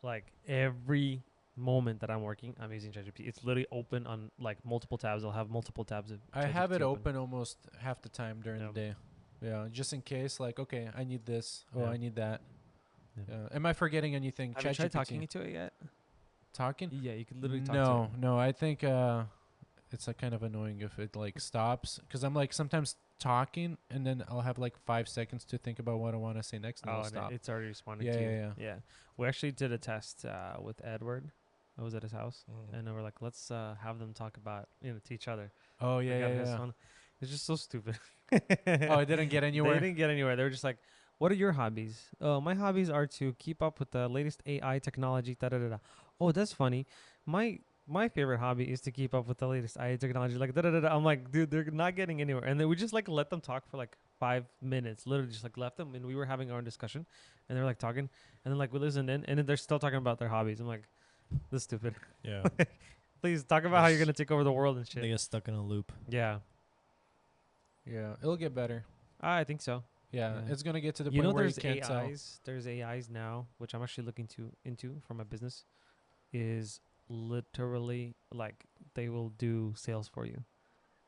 like every moment that I'm working, I'm using ChatGPT. It's literally open on like multiple tabs. I'll have multiple tabs of I have ChatGPT it open almost half the time during the day. Yeah, just in case. Like, okay, I need this. Oh, Yeah. I need that. Yeah. Yeah. Am I forgetting anything? Have you tried ChatGPT. talking to it yet? Talking? Yeah, you could literally talk to it. No. I think it's like kind of annoying if it like stops because I'm like sometimes talking and then I'll have like 5 seconds to think about what I want to say next and Oh, it'll and stop. it's already responding Yeah, to you. yeah. Yeah. We actually did a test with Edward. I was at his house, and then we're like, let's have them talk about, to each other. Oh Like, yeah, on yeah, his yeah. phone. It's just so stupid. Oh, it didn't get They anywhere. didn't get anywhere. They were just like, what are your hobbies? Oh, my hobbies are to keep up with the latest AI technology. Da da da da. Oh, that's funny. My favorite hobby is to keep up with the latest AI technology. Like da da da da. I'm like, dude, they're not getting anywhere. And then we just like let them talk for like 5 minutes. Literally just like left them, and we were having our own discussion, and they were like talking, and then like we listened in, and then they're still talking about their hobbies. I'm like, this is stupid. Yeah. Please talk about how you're Yes. gonna take over the world and They shit. get stuck in a loop. Yeah, Yeah, it'll get better. I think so. Yeah, Yeah. it's gonna get to the You point know, where you there's can't tell. AIs. There's AIs now, which I'm actually looking into for my business. Is literally like they will do sales for you.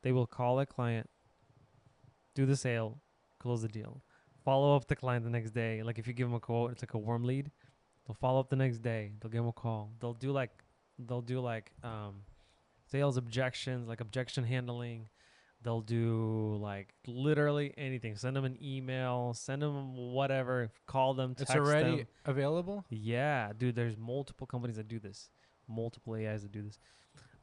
They will call a client, do the sale, close the deal, follow up the client the next day. Like if you give them a quote, it's like a warm lead. They'll follow up the next day. They'll give them a call. They'll do like sales objections, like objection handling. They'll do like literally anything. Send them an email, send them whatever, call them, text It's already them. available. Yeah, dude, there's multiple companies that do this. Multiple AIs that do this.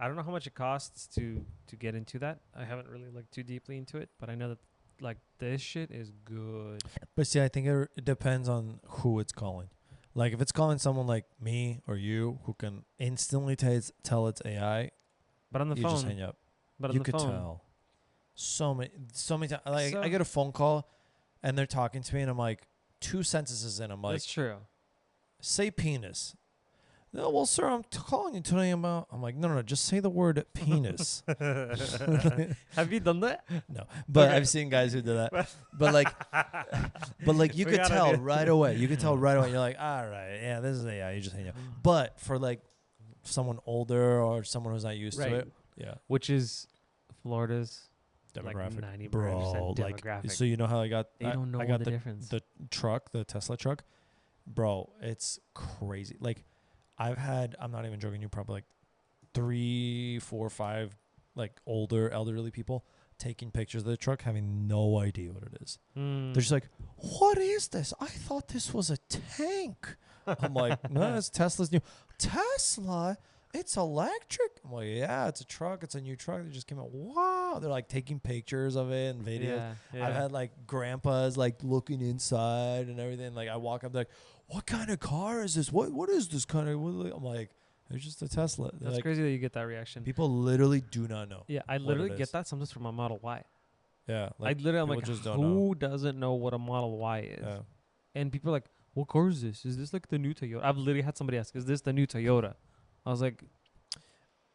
I don't know how much it costs to get into that. I haven't really looked too deeply into it, but I know that like this shit is good. But see, I think it depends on who it's calling. Like if it's calling someone like me or you who can instantly tell it's AI, But on the you phone, just hang up. but on You the could phone, tell. So many times. Like So- I get a phone call, and they're talking to me, and I'm like 2 sentences in. I'm like, that's true. say penis. No, well, sir, I'm calling you today about. I'm like, no, just say the word penis. Have you done that? No, but Okay. I've seen guys who do that. But like you We could gotta tell do- right away. You could tell right away. You're like, all right, yeah, this is AI. You just hang up. But for like someone older or someone who's not used Right. to it, yeah, Which is Florida's like Demographic. 90% Bro, like, demographic. so you know how I got They don't know I got the difference. the truck, the Tesla truck. Bro, it's crazy. Like, I'm not even joking you, probably like 3, 4, 5 like older elderly people taking pictures of the truck having no idea what it is. They're just like, what is this? I thought this was a tank. I'm like, no, it's Tesla's new. Tesla? It's electric? I'm like, yeah, it's a truck. It's a new truck that just came out. Wow. They're like taking pictures of it and videos. I've had like grandpas like looking inside and everything. Like I walk up like, what kind of car is this? What is this kind of? I'm like, it's just a Tesla. They're That's like, crazy that you get that reaction. people literally do not know. Yeah, I what literally it get is. that sometimes from my Model Y. Yeah, I'm people like, just don't know. who doesn't know what a Model Y is? Yeah. And people are like, what car is this? Is this like the new Toyota? I've literally had somebody ask, is this the new Toyota? I was like,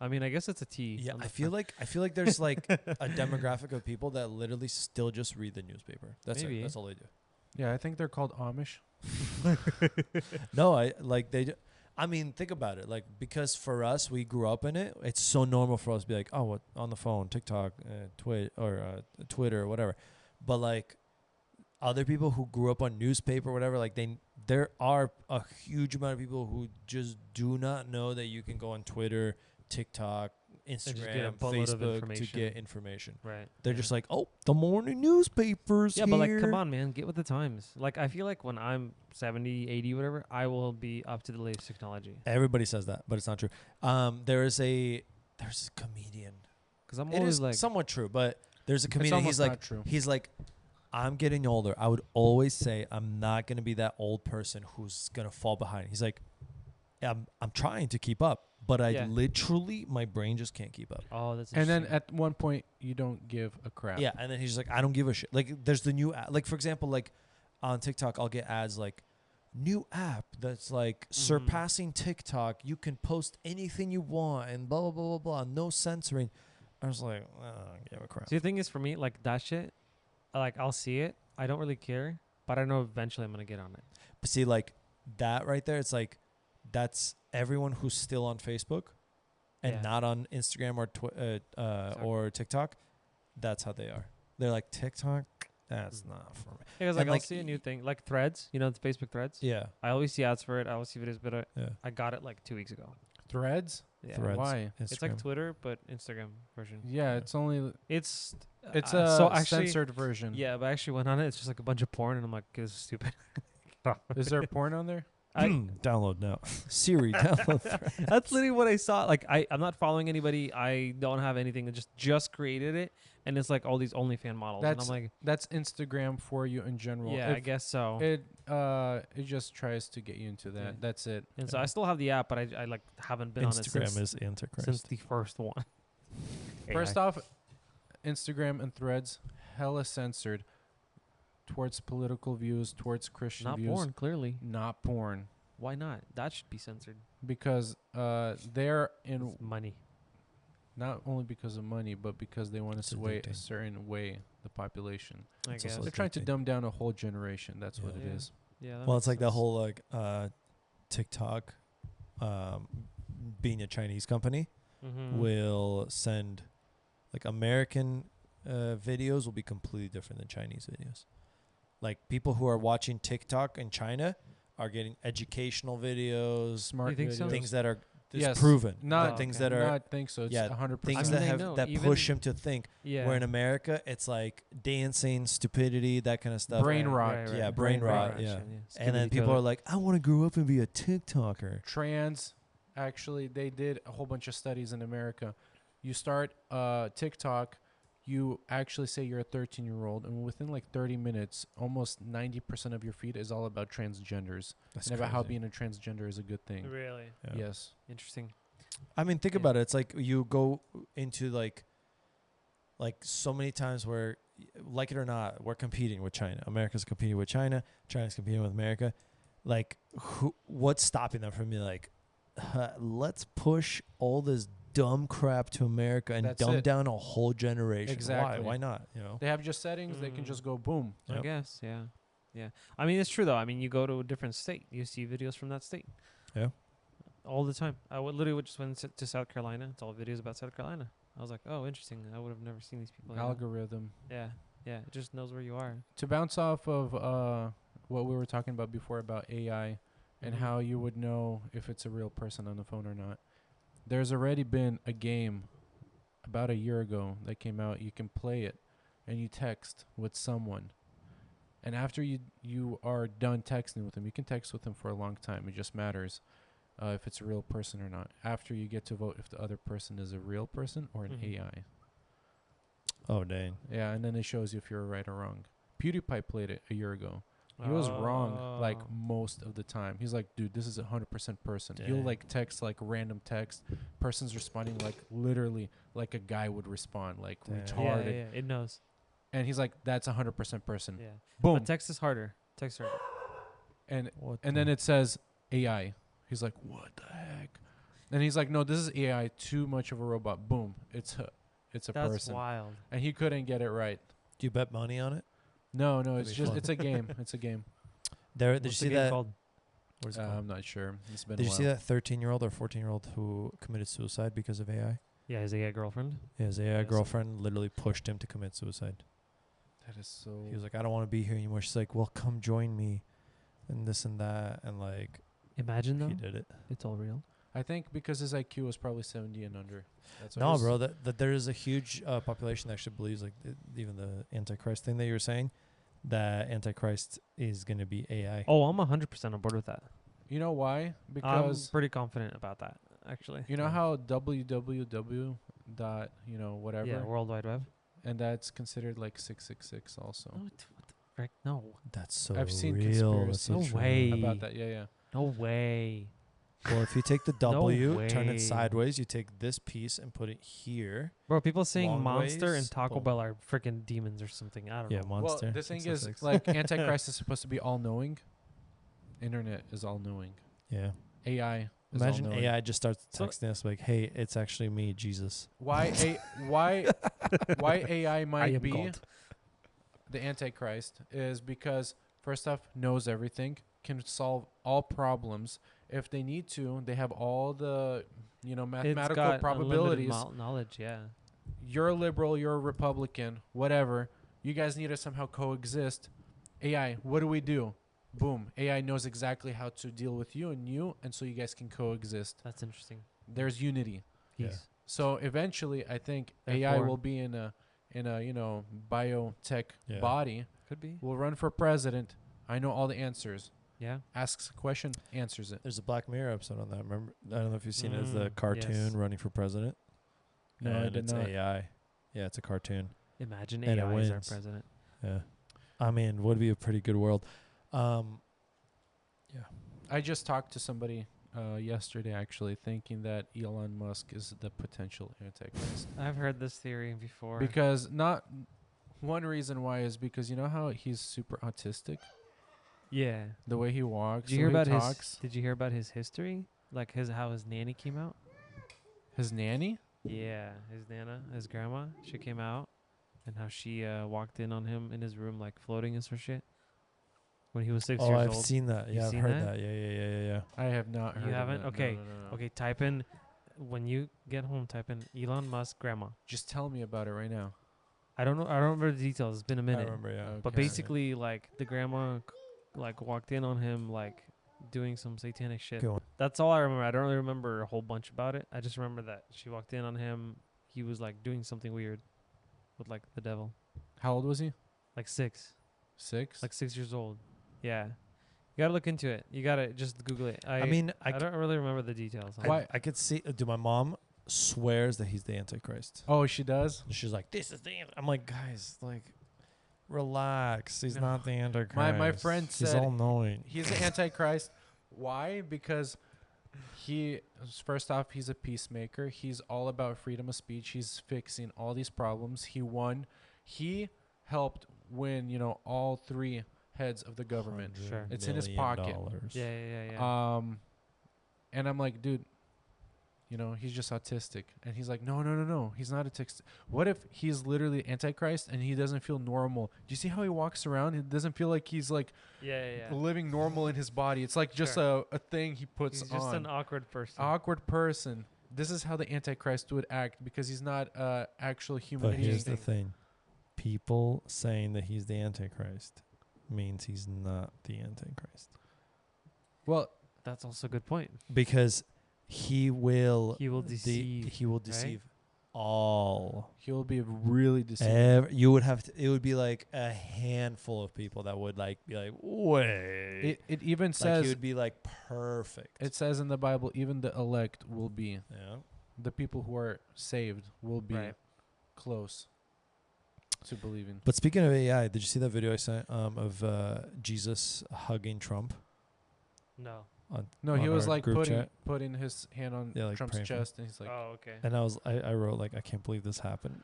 I mean, I guess it's a T. Yeah, on I the feel front. like there's like a demographic of people that literally still just read the newspaper. That's Maybe. it. That's all they do. Yeah, I think they're called Amish. No, I mean, think about it. Like, because for us, we grew up in it. It's so normal for us to be like, oh, what on the phone, TikTok, Twitter, or whatever. But like, other people who grew up on newspaper, or whatever, like there are a huge amount of people who just do not know that you can go on Twitter, TikTok, just get a Instagram, boatload of Facebook to information. get information. Right. They're yeah. just like, oh, the morning newspapers. Yeah, here. but like, come on, man, get with the times. Like, I feel like when I'm 70, 80, whatever, I will be up to the latest technology. Everybody says that, but it's not true. There's a comedian. Because I'm It always is like, somewhat true, but there's a It's comedian. almost He's not true. like, I'm getting older. I would always say I'm not gonna be that old person who's gonna fall behind. He's like, I'm trying to keep up, but I Yeah. literally my brain just can't keep up. oh, that's And then interesting. at one point, you don't give a crap. Yeah, and then he's just like, I don't give a shit. Like, there's the new like for example, like on TikTok, I'll get ads like new app that's like surpassing TikTok. You can post anything you want and blah blah blah blah blah. No censoring. I was like, I don't give a crap. See, the thing is, for me, like, that shit, like, I'll see it. I don't really care, but I know eventually I'm going to get on it. But see, like that right there, it's like that's everyone who's still on Facebook and Yeah. not on Instagram or TikTok. That's how they are. They're like, TikTok, that's not for me. Because, And, like, I'll like, see a new thing, like Threads, you know, the Facebook Threads. Yeah, I always see ads for it. I always see videos, but yeah. I got it, like, 2 weeks ago. Threads? Yeah. Threads. Why? It's like Instagram. Twitter, but Instagram version. Yeah, it's only It's it's uh, a so actually, censored version. Yeah, but I actually went on it. It's just like a bunch of porn, and I'm like, this is stupid. Is there porn on there? Download now. Siri, download. That's literally what I saw. Like, I'm not following anybody. I don't have anything. I just created it, and it's like all these OnlyFans models. And I'm like, That's Instagram for you in general. yeah, I guess so. It just tries to get you into that. Yeah. That's it. And so I still have the app, but I like haven't been on it Instagram is Antichrist. since the first one. First off, Instagram and Threads hella censored towards political views, towards Christian not views. porn, clearly. Not porn. Why not? That should be censored. Because they're in It's money. not only because of money, but because they want to It's sway a addicting. certain way the population. I It's guess. also They're trying to addicting. dumb down a whole generation. That's what it Yeah. is. Yeah. that Well, makes it's like that sense. whole like TikTok being a Chinese company Mhm. will send like American videos will be completely different than Chinese videos. Like people who are watching TikTok in China are getting educational videos, Smart You think so? videos. things that are Yes. proven, Not not things okay. that are Not think so. It's yeah, 100%. things I that mean, I have know, that even- push him to think. Yeah. Where in America, it's like dancing, stupidity, that kind of stuff. Brain rot. Yeah, brain rot, yeah. And then people are like, I want to grow up and be a TikToker. Trans, actually, they did a whole bunch of studies in America. You start TikTok, you actually say you're a 13-year-old, and within like 30 minutes, almost 90% of your feed is all about transgenders That's and about how crazy. being a transgender is a good thing. Really Yeah. Yes. interesting. I mean, think Yeah. about it. It's like you go into like so many times where, like it or not, we're competing with China. America's competing with China. China's competing with America. Like, what's stopping them from being like, let's push all this dumb crap to America and That's dumb it. down a whole generation? Exactly. Why not? You know. They have just settings. They can Mm. just go boom. I Yep. guess. Yeah. Yeah. I mean, it's true though. I mean, you go to a different state, you see videos from that state. Yeah. All the time. I would literally just went to South Carolina. It's all videos about South Carolina. I was like, oh, interesting. I would have never seen these people. like that. Algorithm. Yeah, yeah. It just knows where you are. To bounce off of what we were talking about before about AI and Mhm. how you would know if it's a real person on the phone or not. There's already been a game about a year ago that came out. You can play it and you text with someone. And after you are done texting with them, you can text with them for a long time. It just matters if it's a real person or not. After you get to vote if the other person is a real person or an Mhm. AI. Oh dang. Yeah, and then it shows you if you're right or wrong. PewDiePie played it a year ago. He was wrong like Oh. most of the time. He's like, dude, this is 100% person. He'll Dang. like text like random text. Person's responding like literally like a guy would respond, like Dang. Yeah, retarded. yeah. It knows. And he's like, that's 100% person. Yeah. Boom. But text is harder. Text harder. And What? and then it says AI. He's like, what the heck? And he's like, no, this is AI. Too much of a robot. Boom. It's a That's person. wild. And he couldn't get it right. Do you bet money on it? No, That'd it's be just fun. it's a game. It's a game. There. Did you What's see the game that? called? What is it called? I'm not sure. It's been Did a you while. see that 13-year-old or 14-year-old who committed suicide because of AI? Yeah, his AI girlfriend. Yeah, his AI Yes. girlfriend literally pushed him to commit suicide. That is so. He was like, I don't want to be here anymore. She's like, well, come join me, and this and that, and like Imagine though. he did it. It's all real. I think because his IQ was probably 70 and under. That's No, bro, that there is a huge population that actually believes like even the Antichrist thing that you were saying, that Antichrist is going to be AI. Oh, I'm 100% on board with that. You know why? I'm Because pretty confident about that, actually. you know how www dot whatever, Yeah, World Wide Web. and that's considered like 666 also. No, what the frick? No. That's so I've seen real. That's so No true. way. About that, yeah. No way. Well, if you take the No W, turn way. it sideways, you take this piece and put it here. Bro, people saying Long Monster ways, and Taco boom. Bell are freaking demons or something. I don't Yeah, know. monster. Well, the thing is, 666. like, Antichrist is supposed to be all-knowing. Internet is all-knowing. Yeah. AI is Imagine all-knowing. AI just starts So- texting us like, "Hey, it's actually me, Jesus." Why AI I might am be God. the Antichrist is because first off knows everything, can solve all problems. If they need to, they have all the mathematical It's got probabilities. knowledge, yeah. You're a liberal, you're a Republican, whatever. You guys need to somehow coexist. AI, what do? Boom. AI knows exactly how to deal with you, and so you guys can coexist. That's interesting. There's unity. Yeah. Peace. So eventually, I think AI Therefore- will be in a biotech Yeah. body. Could be. Will run for president. I know all the answers. Yeah. Asks a question, answers it. There's a Black Mirror episode on that. Remember? I don't know if you've seen it. It's the Mm, cartoon yes. running for president. No, I and did it's not. AI. Yeah, it's a cartoon. Imagine And it AI is our wins. president. Yeah. I mean, would be a pretty good world. Yeah. I just talked to somebody yesterday, actually, thinking that Elon Musk is the potential Antichrist. I've heard this theory before. Because not one reason why is because you know how he's super autistic, yeah. the way he walks, Did you hear the way about he his? talks. Did you hear about his history? Like how his nanny came out? His nanny. Yeah, his nana, his grandma, she came out, and how she walked in on him in his room like floating and some shit. When he was 6 Oh, years I've old. seen that. You've Yeah, I've seen heard that? that. Yeah. I have not You heard. of haven't? that. Okay. No. Okay, type in when you get home. Type in Elon Musk grandma. Just tell me about it right now. I don't know. I don't remember the details. It's been a I minute. remember, yeah. But Okay. basically, like the grandma, like walked in on him, like doing some satanic shit. Go on. That's all I remember. I don't really remember a whole bunch about it. I just remember that she walked in on him. He was like doing something weird with like the devil. How old was he? Like 6. 6. Like 6 years old. Yeah. You gotta look into it. You gotta just Google it. I mean, I don't really remember the details. Why- I could see. Dude, my mom swears that he's the Antichrist. Oh, she does. And she's like, "This is the." I'm like, guys, like, relax. He's No. not the Antichrist. My friend he's said all knowing. He's the Antichrist. Why? Because first off, he's a peacemaker. He's all about freedom of speech. He's fixing all these problems. He won. He helped win, all 3 heads of the government. Sure. $100 It's in his million pocket. Yeah. And I'm like, dude, he's just autistic. And he's like, no. He's not autistic. What if he's literally Antichrist and he doesn't feel normal? Do you see how he walks around? It doesn't feel like he's like Yeah. living normal in his body. It's like just Sure. a thing he puts He's just on. an awkward person. Awkward person. this is how the Antichrist would act because he's not actual human But being. here's the thing: people saying that he's the Antichrist means he's not the Antichrist, Well, That's also a good point. because he will He will deceive. he will deceive all. he'll be really deceived. You would have to. It would be like a handful of people that would like be like, wait. It even Like says he would be like perfect. it says in the Bible even the elect will be Yeah. the people who are saved will be Right. close to believing. But speaking of AI, did you see that video I sent of Jesus hugging Trump? No. No, he on was our like group chat? putting his hand on Yeah, like Trump's praying for him. chest, and he's like, Oh, okay. And I wrote like, I can't believe this happened.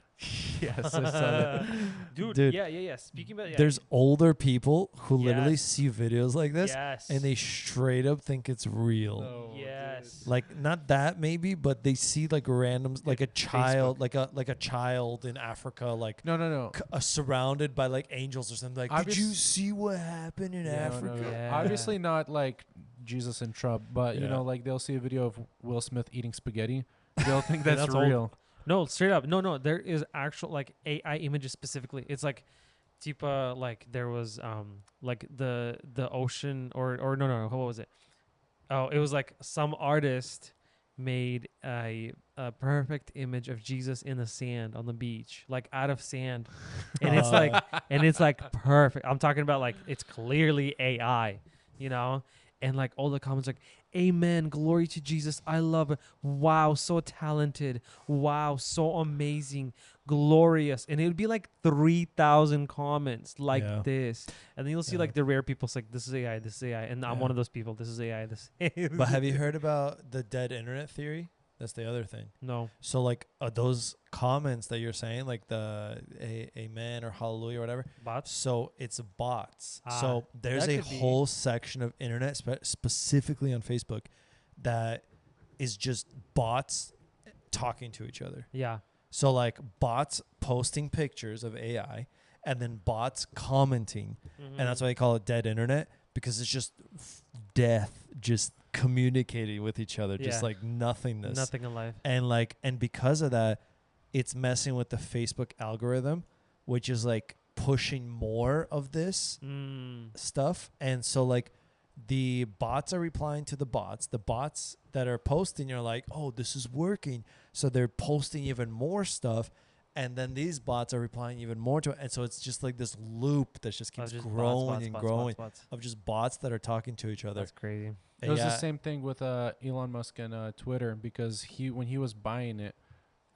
"Yes, I saw that." Dude, Dude, yeah. Speaking about There's older people who literally Yes. see videos like this yes. and they straight up think it's real. No, yes. Like not that maybe, but they see like randoms, like a child, like a child in Africa, like No. surrounded by like angels or something. Like, did you see what happened in Africa? No. Yeah. Obviously not like Jesus and Trump, but you Yeah. know, like they'll see a video of Will Smith eating spaghetti. They'll think that's, That's old. real. No, straight up. No. There is actual like AI images specifically. It's like, Tipa, like there was like the ocean or no. What was it? Oh, it was like some artist made a perfect image of Jesus in the sand on the beach, like out of sand, and it's like perfect. I'm talking about like it's clearly AI, you know, and like all the comments like, "Amen, glory to Jesus, I love it. Wow, so talented. Wow, so amazing, glorious." And it would be like 3,000 comments like Yeah. this, and then you'll see Yeah. like the rare people. It's like, "This is AI, this is AI," and I'm Yeah. one of those people. This is AI. This. But have you heard about the dead internet theory? That's the other thing. No. So like those comments that you're saying, like the amen or hallelujah or whatever. Bots? So it's bots. Ah, So there's that a could be- whole section of internet, specifically on Facebook, that is just bots talking to each other. Yeah. So like bots posting pictures of AI, and then bots commenting, and that's why they call it dead internet, because it's just death, just communicating with each other, just Yeah. like nothingness. Nothing in life. And because of that, it's messing with the Facebook algorithm, which is like pushing more of this stuff. And so like the bots are replying to the bots that are posting are like, oh, this is working, so they're posting even more stuff, and then these bots are replying even more to it, and so it's just like this loop that just keeps growing and growing of just bots that are talking to each other. That's crazy. It was the same thing with Elon Musk and Twitter, because when he was buying it,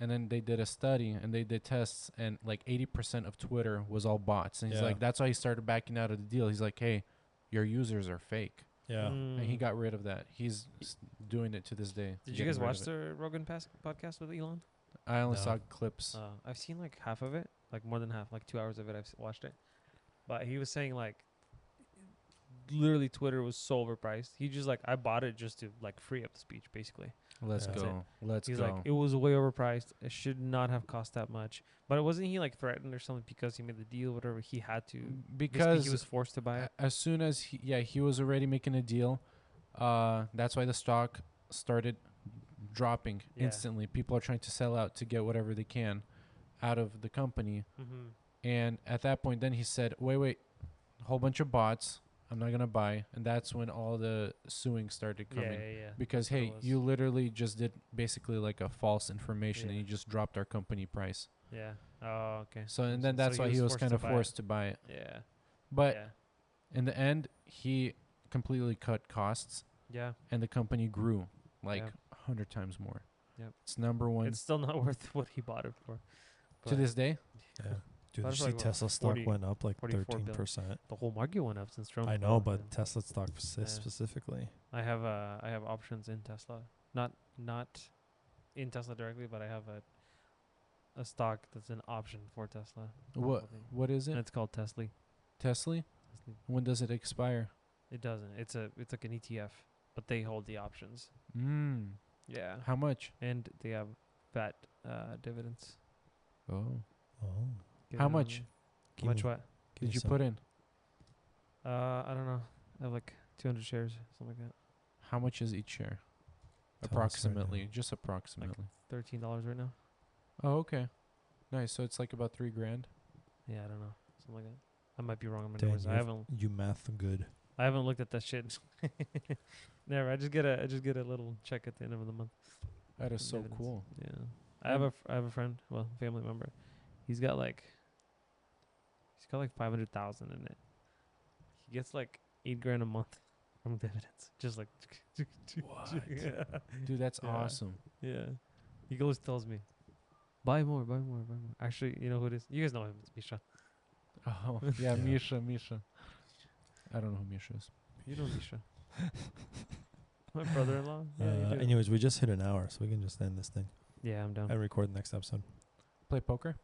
and then they did a study and they did tests, and like 80% of Twitter was all bots, and he's like, that's why he started backing out of the deal. He's like, hey, your users are fake. Yeah. And he got rid of that. He's doing it to this day. Did you guys watch the Rogan podcast with Elon? I only No. saw clips. I've seen like half of it, like more than half, like 2 hours of it. I've watched it, but he was saying like, literally Twitter was so overpriced. He just like, I bought it just to like free up the speech, basically. Let's Yeah. go. Let's He's go. like, it was way overpriced. It should not have cost that much. But wasn't he like threatened or something because he made the deal, whatever? He had to basically because he was forced to buy it. as soon as he was already making a deal. That's why the stock started dropping Yeah. instantly. People are trying to sell out to get whatever they can out of the company. Mm-hmm. And at that point, then he said, wait, a whole bunch of bots. I'm not going to buy. And that's when all the suing started coming. Yeah. Because, That's what hey, it was. you literally just did basically like a false information, and Yeah. you just dropped our company price. Yeah. Oh, okay. So, and then that's why he was kind of forced to buy it. Yeah. But yeah. in the end, he completely cut costs, Yeah. and the company grew like Yeah. 100 times more. Yep. It's number one It's still not worth what he bought it for. to But this day. Yeah. Dude, That's you see like what, Tesla stock 40 went up like 44 billion. 13%. The whole market went up since Trump. I know, bought it. but Tesla stock Yeah. specifically. I have options in Tesla. Not in Tesla directly, but I have a stock that's an option for Tesla. What is And it? it's called Tesla. Tesla? When does it expire? It doesn't. It's like an ETF, but they hold the options. Yeah. How much? And they have VAT dividends. Oh. Oh. Get How it on much? there. Give How much me- what? give me Did you some. put in? I don't know. I have like 200 shares, something like that. How much is each share? Approximately, just approximately. $13 right now. Oh, okay. Nice. So it's like about $3,000. Yeah, I don't know, something like that. I might be wrong on my Dang, numbers. you math good. I haven't looked at that shit. Never. I just get a little check at the end of the month. That is so Dividends. cool. Yeah. I have a friend, well, family member. He's got like 500,000 in it. He gets like $8,000 a month from dividends. Just like What? yeah. Dude, that's Yeah. awesome. Yeah. He always tells me, buy more, buy more, buy more. Actually, you know who it is? You guys know him. It's Misha. Oh, yeah, Yeah. Misha. I don't know who Misha is. You know Misha. My brother-in-law. Yeah, you do. Anyways, we just hit an hour, so we can just end this thing Yeah, I'm down. and record the next episode. Play poker?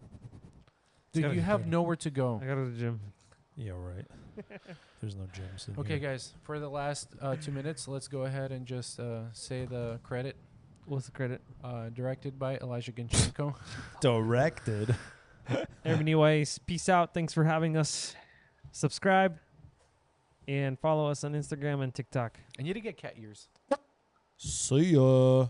It's Dude, gotta you be have 30. nowhere to go. I gotta go to the gym. Yeah, right. There's no gyms in Okay, here. guys, for the last 2 minutes, let's go ahead and just say the credit. What's the credit? Directed by Elijah Ginchenko. Directed. Anyways, peace out. Thanks for having us. Subscribe and follow us on Instagram and TikTok. I need to get cat ears. See ya.